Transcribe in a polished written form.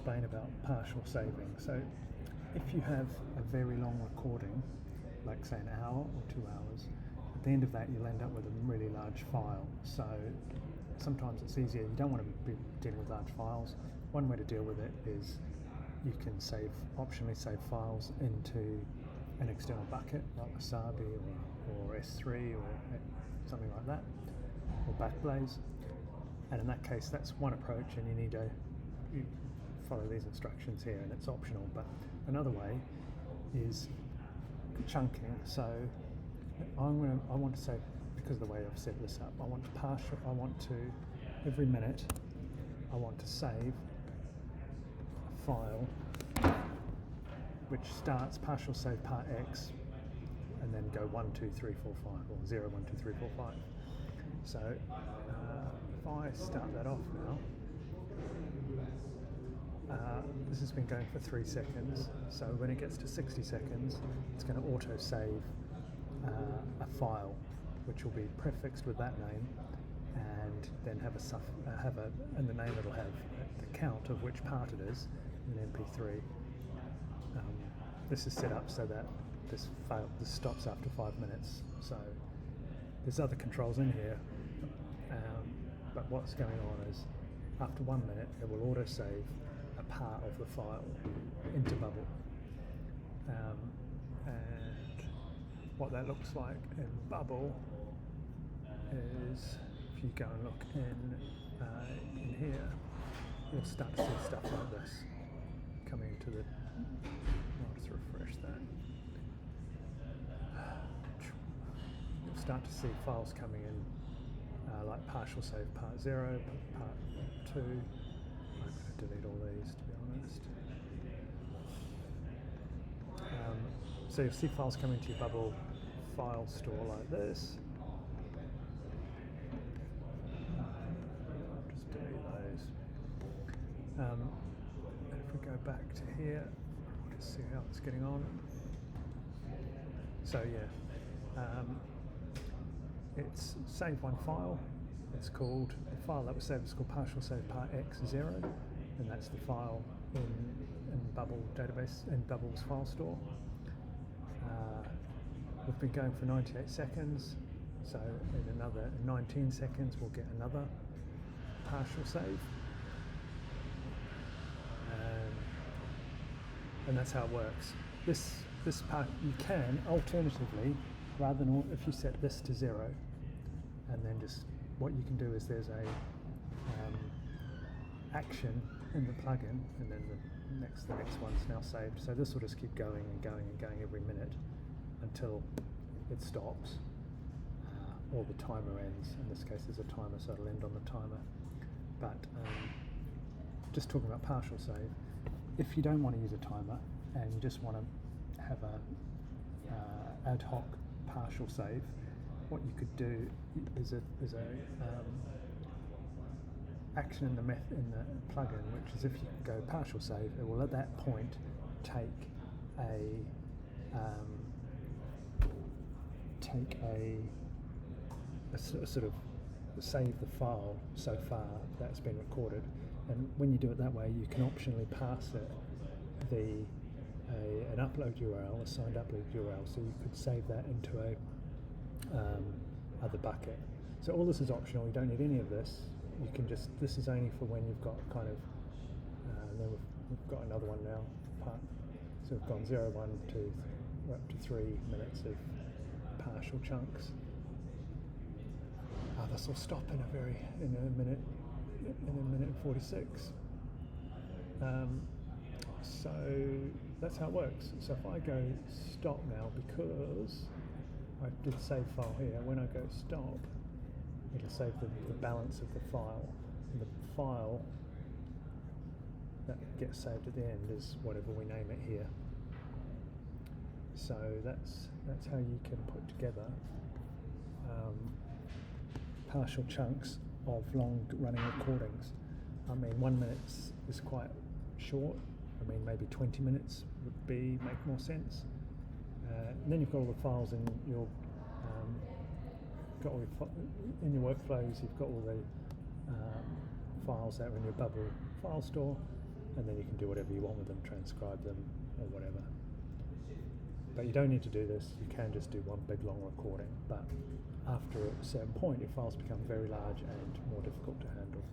Explain about partial saving. So if you have a very long recording, like say an hour or 2 hours, at the end of that you'll end up with a really large file. So sometimes it's easier, you don't want to be dealing with large files. One way to deal with it is you can optionally save files into an external bucket like Wasabi or S3 or something like that, or Backblaze. And in that case, that's one approach, and you follow these instructions here, and it's optional. But another way is chunking. So I want to say, because of the way I've set this up, every minute I want to save a file which starts partial save part X and then go 1, 2, 3, 4, 5, or 0, 1, 2, 3, 4, 5. So if I start that off now, this has been going for 3 seconds, so when it gets to 60 seconds it's going to auto save a file which will be prefixed with that name, and then and the name it'll have the count of which part it is in MP3. This is set up so that this stops after 5 minutes. So there's other controls in here, but what's going on is after 1 minute it will auto save a part of the file into Bubble, and what that looks like in Bubble is, if you go and look in here, you'll start to see stuff like this coming into the. I'll just refresh that. You'll start to see files coming in, like partial save part 0, part 2. I'm going to delete all these, to be honest. So you'll see files coming into your Bubble file store like this. I'll just delete those. And if we go back to here, we'll just see how it's getting on. So yeah, it's saved one file. It's called, the file that was saved is called partial save part X0, and that's the file in Bubble database, in Bubble's file store. We've been going for 98 seconds, so in another 19 seconds we'll get another partial save. And that's how it works. This part, you can alternatively, rather than if you set this to 0, and then just what you can do is there's a action in the plugin, and then the next one's now saved. So this will just keep going and going and going every minute until it stops, or the timer ends. In this case there's a timer, so it'll end on the timer. But just talking about partial save, if you don't want to use a timer and you just want to have a ad hoc partial save, what you could do is a action in the plugin, which is if you go partial save, it will at that point take a sort of save the file so far that's been recorded, and when you do it that way you can optionally pass it an upload URL, a signed upload URL, so you could save that into a other bucket. So all this is optional, you don't need any of this. You can just, this is only for when you've got kind of, then we've got another one now, so we've gone 0, 1, 2, we're up to 3 minutes of partial chunks. This will stop in a minute and 46. So that's how it works. So if I go stop now, because I did save file here, when I go stop, it'll save the balance of the file. And the file that gets saved at the end is whatever we name it here. So that's how you can put together partial chunks of long-running recordings. I mean, 1 minute is quite short. I mean, maybe 20 minutes would make more sense. And then you've got all the files in your in your workflows. You've got all the files that are in your Bubble file store, and then you can do whatever you want with them, transcribe them or whatever. But you don't need to do this, you can just do one big long recording, but after a certain point your files become very large and more difficult to handle.